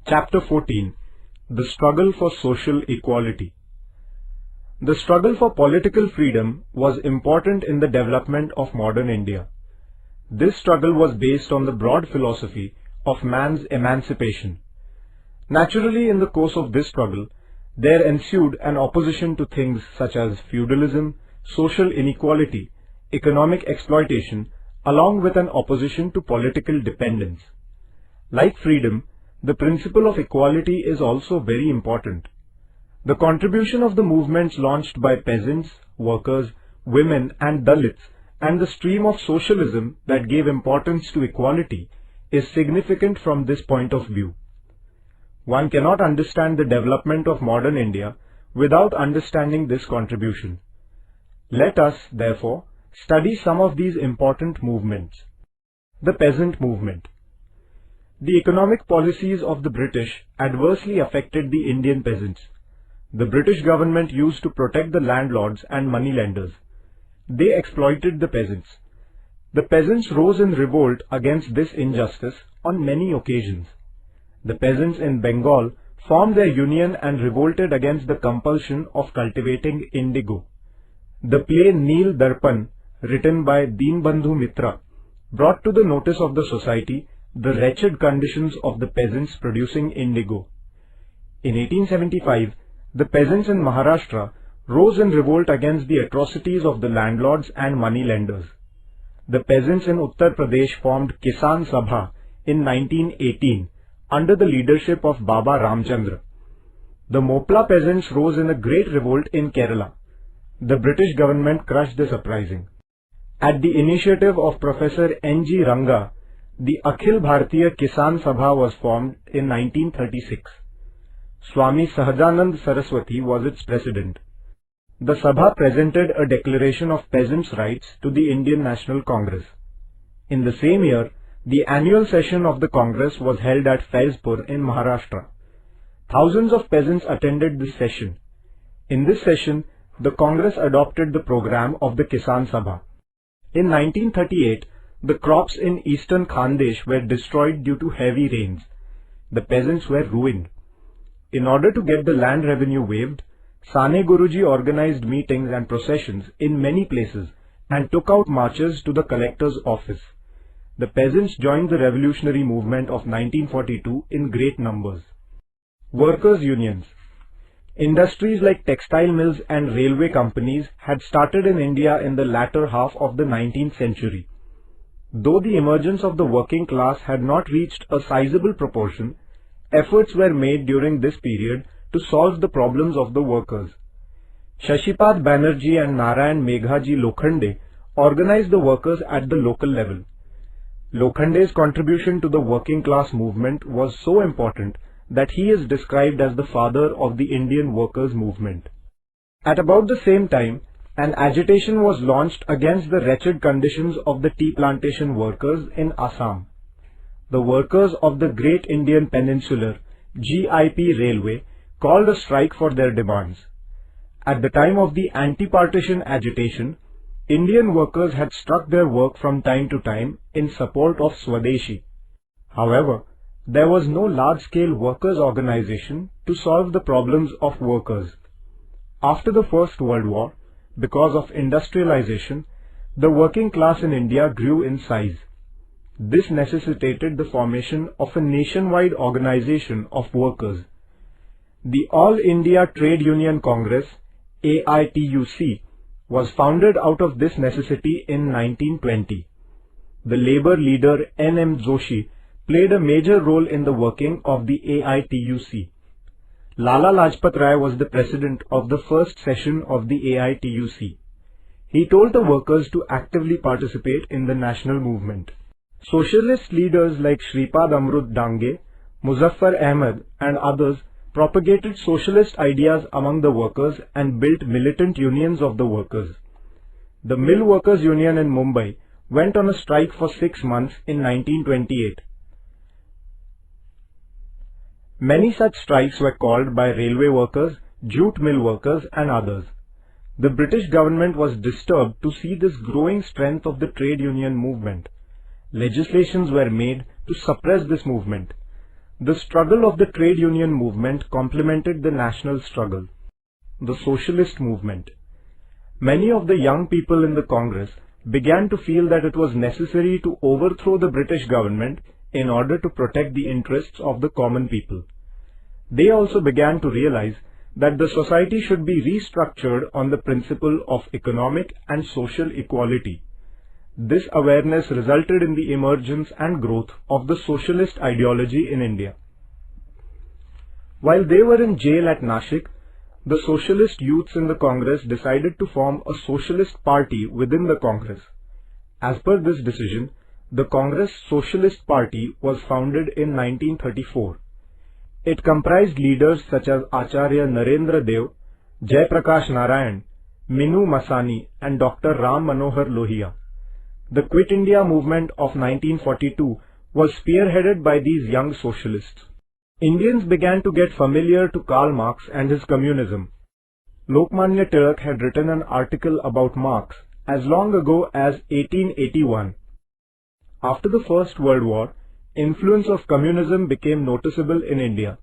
Chapter 14. The Struggle for Social Equality. The struggle for political freedom was important in the development of modern India. This struggle was based on the broad philosophy of man's emancipation. Naturally, in the course of this struggle, there ensued an opposition to things such as feudalism, social inequality, economic exploitation, along with an opposition to political dependence. Like freedom, the principle of equality is also very important. The contribution of the movements launched by peasants, workers, women and dalits, and the stream of socialism that gave importance to equality is significant from this point of view. One cannot understand the development of modern India without understanding this contribution. Let us, therefore, study some of these important movements. The Peasant Movement. The economic policies of the British adversely affected the Indian peasants. The British government used to protect the landlords and moneylenders. They exploited the peasants. The peasants rose in revolt against this injustice on many occasions. The peasants in Bengal formed their union and revolted against the compulsion of cultivating indigo. The play Neel Darpan, written by Deenbandhu Mitra, brought to the notice of the society the wretched conditions of the peasants producing indigo. In 1875, the peasants in Maharashtra rose in revolt against the atrocities of the landlords and moneylenders. The peasants in Uttar Pradesh formed Kisan Sabha in 1918 under the leadership of Baba Ramchandra. The Mopla peasants rose in a great revolt in Kerala. The British government crushed this uprising. At the initiative of Professor N.G. Ranga, the Akhil Bharatiya Kisan Sabha was formed in 1936. Swami Sahajanand Saraswati was its president. The Sabha presented a declaration of peasants' rights to the Indian National Congress. In the same year, the annual session of the Congress was held at Faizpur in Maharashtra. Thousands of peasants attended this session. In this session, the Congress adopted the program of the Kisan Sabha. In 1938, the crops in eastern Khandesh were destroyed due to heavy rains. The peasants were ruined. In order to get the land revenue waived, Sane Guruji organized meetings and processions in many places and took out marches to the collector's office. The peasants joined the revolutionary movement of 1942 in great numbers. Workers' unions. Industries like textile mills and railway companies had started in India in the latter half of the 19th century. Though the emergence of the working class had not reached a sizable proportion, efforts were made during this period to solve the problems of the workers. Shashipad Banerjee and Narayan Meghaji Lokhande organized the workers at the local level. Lokhande's contribution to the working class movement was so important that he is described as the father of the Indian workers' movement. At about the same time, an agitation was launched against the wretched conditions of the tea plantation workers in Assam. The workers of the Great Indian Peninsular GIP Railway called a strike for their demands. At the time of the anti-partition agitation, Indian workers had struck their work from time to time in support of Swadeshi. However, there was no large-scale workers' organization to solve the problems of workers. After the First World War, because of industrialization, the working class in India grew in size. This necessitated the formation of a nationwide organization of workers. The All India Trade Union Congress, AITUC, was founded out of this necessity in 1920. The labor leader N.M. Joshi played a major role in the working of the AITUC. Lala Lajpat Rai was the president of the first session of the AITUC. He told the workers to actively participate in the national movement. Socialist leaders like Shripad Amrut Dange, Muzaffar Ahmed and others propagated socialist ideas among the workers and built militant unions of the workers. The Mill Workers Union in Mumbai went on a strike for 6 months in 1928. Many such strikes were called by railway workers, jute mill workers and others. The British government was disturbed to see this growing strength of the trade union movement. Legislations were made to suppress this movement. The struggle of the trade union movement complemented the national struggle. The socialist movement. Many of the young people in the Congress began to feel that it was necessary to overthrow the British government in order to protect the interests of the common people. They also began to realize that the society should be restructured on the principle of economic and social equality. This awareness resulted in the emergence and growth of the socialist ideology in India. While they were in jail at Nashik, the socialist youths in the Congress decided to form a socialist party within the Congress. As per this decision, the Congress Socialist Party was founded in 1934. It comprised leaders such as Acharya Narendra Dev, Jai Prakash Narayan, Minu Masani and Dr. Ram Manohar Lohia. The Quit India movement of 1942 was spearheaded by these young socialists. Indians began to get familiar to Karl Marx and his communism. Lokmanya Tilak had written an article about Marx as long ago as 1881. After the First World War, influence of communism became noticeable in India.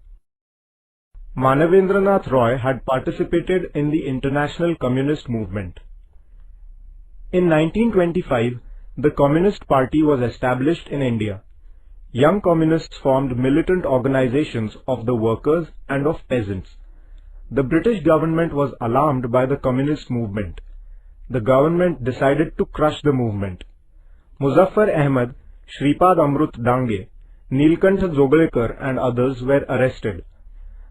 Manavendranath Roy had participated in the international communist movement. In 1925, the Communist Party was established in India. Young communists formed militant organizations of the workers and of peasants. The British government was alarmed by the communist movement. The government decided to crush the movement. Muzaffar Ahmad, Shripad Amrut Dange, Nilkantha Joglekar and others were arrested.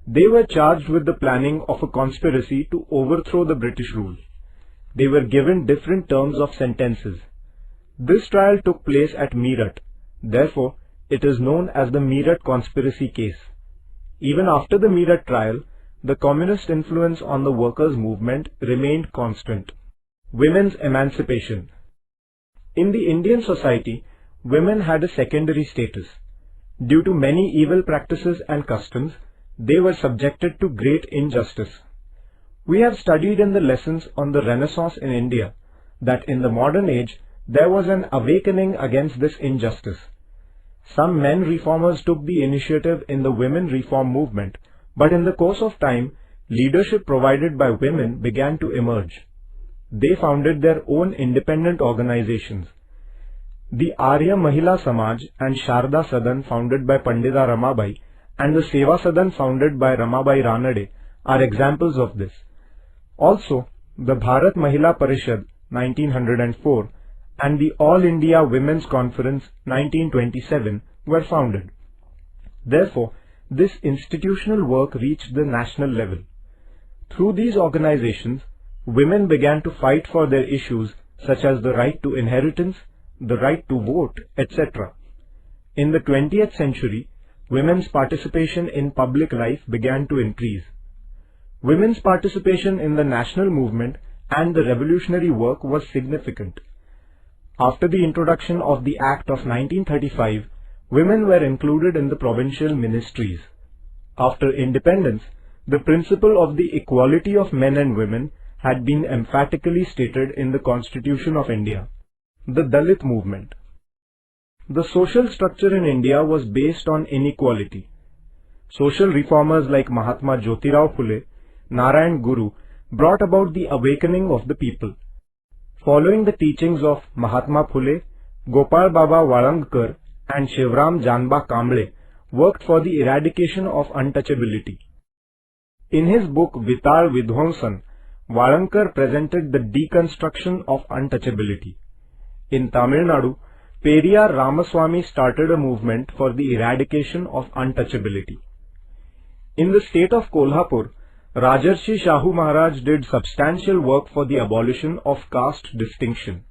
They were charged with the planning of a conspiracy to overthrow the British rule. They were given different terms of sentences. This trial took place at Meerut. Therefore, it is known as the Meerut conspiracy case. Even after the Meerut trial, the communist influence on the workers' movement remained constant. Women's emancipation. In the Indian society, women had a secondary status. Due to many evil practices and customs, they were subjected to great injustice. We have studied in the lessons on the Renaissance in India that in the modern age there was an awakening against this injustice. Some men reformers took the initiative in the women reform movement, but in the course of time, leadership provided by women began to emerge. They founded their own independent organizations. The Arya Mahila Samaj and Sharda Sadan founded by Pandita Ramabai and the Seva Sadan founded by Ramabai Ranade are examples of this. Also, the Bharat Mahila Parishad 1904 and the All India Women's Conference 1927 were founded. Therefore, this institutional work reached the national level. Through these organizations, women began to fight for their issues such as the right to inheritance, the right to vote, etc. In the 20th century, women's participation in public life began to increase. Women's participation in the national movement and the revolutionary work was significant. After the introduction of the Act of 1935, women were included in the provincial ministries. After independence, the principle of the equality of men and women had been emphatically stated in the Constitution of India. The Dalit movement. The social structure in India was based on inequality. Social reformers like Mahatma Jyotirao Phule, Narayan Guru brought about the awakening of the people. Following the teachings of Mahatma Phule, Gopal Baba Walangkar and Shivram Janba Kamble worked for the eradication of untouchability. In his book Vital Vidhwansan, Walangkar presented the deconstruction of untouchability. In Tamil Nadu, Periyar Ramaswamy started a movement for the eradication of untouchability. In the state of Kolhapur, Rajarshi Shahu Maharaj did substantial work for the abolition of caste distinction.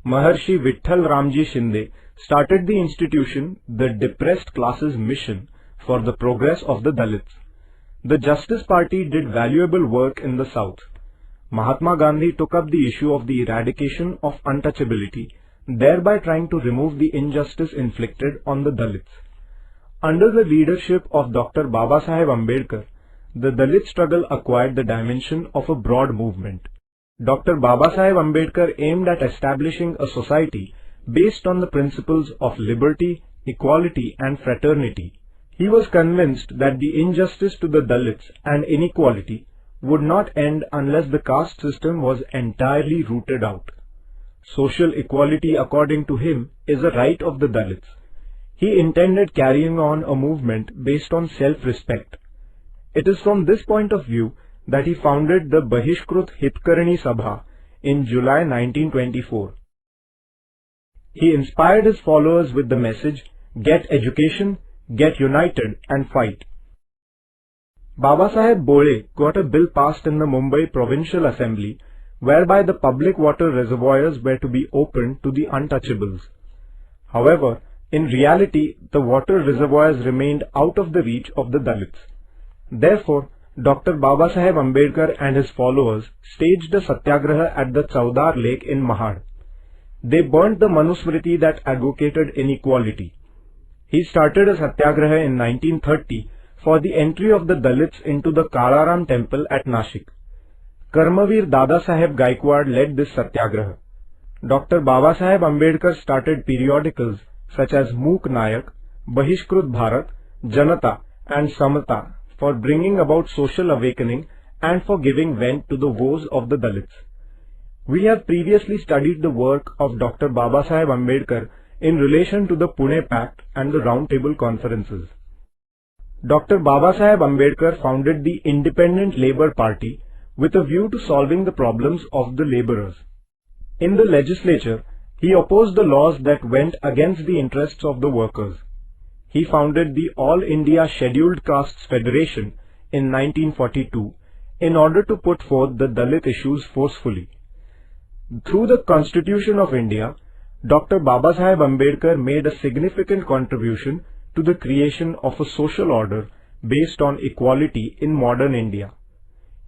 Maharshi Vitthal Ramji Shinde started the institution, the Depressed Classes Mission, for the progress of the Dalits. The Justice Party did valuable work in the south. Mahatma Gandhi took up the issue of the eradication of untouchability, thereby trying to remove the injustice inflicted on the Dalits. Under the leadership of Dr. Babasaheb Ambedkar, the Dalit struggle acquired the dimension of a broad movement. Dr. Babasaheb Ambedkar aimed at establishing a society based on the principles of liberty, equality and fraternity. He was convinced that the injustice to the Dalits and inequality would not end unless the caste system was entirely rooted out. Social equality, according to him, is a right of the Dalits. He intended carrying on a movement based on self-respect. It is from this point of view that he founded the Bahishkrut Hitkarani Sabha in July 1924. He inspired his followers with the message, "Get education, get united and fight." Babasaheb Bole got a bill passed in the Mumbai Provincial Assembly whereby the public water reservoirs were to be opened to the untouchables. However, in reality, the water reservoirs remained out of the reach of the Dalits. Therefore, Dr. Babasaheb Ambedkar and his followers staged a satyagraha at the Chaudhar Lake in Mahad. They burnt the Manusmriti that advocated inequality. He started a satyagraha in 1930 for the entry of the Dalits into the Kalaram temple at Nashik. Karmavir Dada Saheb Gaikwad led this satyagraha. Dr. Babasaheb Ambedkar started periodicals such as Mook Nayak, Bahishkrut Bharat, Janata and Samata for bringing about social awakening and for giving vent to the woes of the Dalits. We have previously studied the work of Dr. Babasaheb Ambedkar in relation to the Pune Pact and the Round Table Conferences. Dr. Babasaheb Ambedkar founded the Independent Labour Party with a view to solving the problems of the labourers. In the legislature, he opposed the laws that went against the interests of the workers. He founded the All India Scheduled Castes Federation in 1942 in order to put forth the Dalit issues forcefully. Through the Constitution of India, Dr. Babasaheb Ambedkar made a significant contribution to the creation of a social order based on equality in modern India.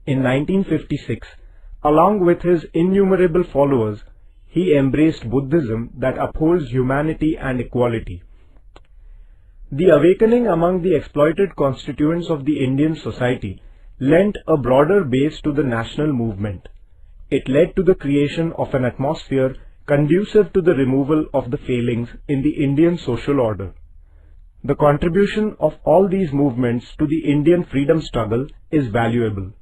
In 1956, along with his innumerable followers, he embraced Buddhism that upholds humanity and equality. The awakening among the exploited constituents of the Indian society lent a broader base to the national movement. It led to the creation of an atmosphere conducive to the removal of the failings in the Indian social order. The contribution of all these movements to the Indian freedom struggle is valuable.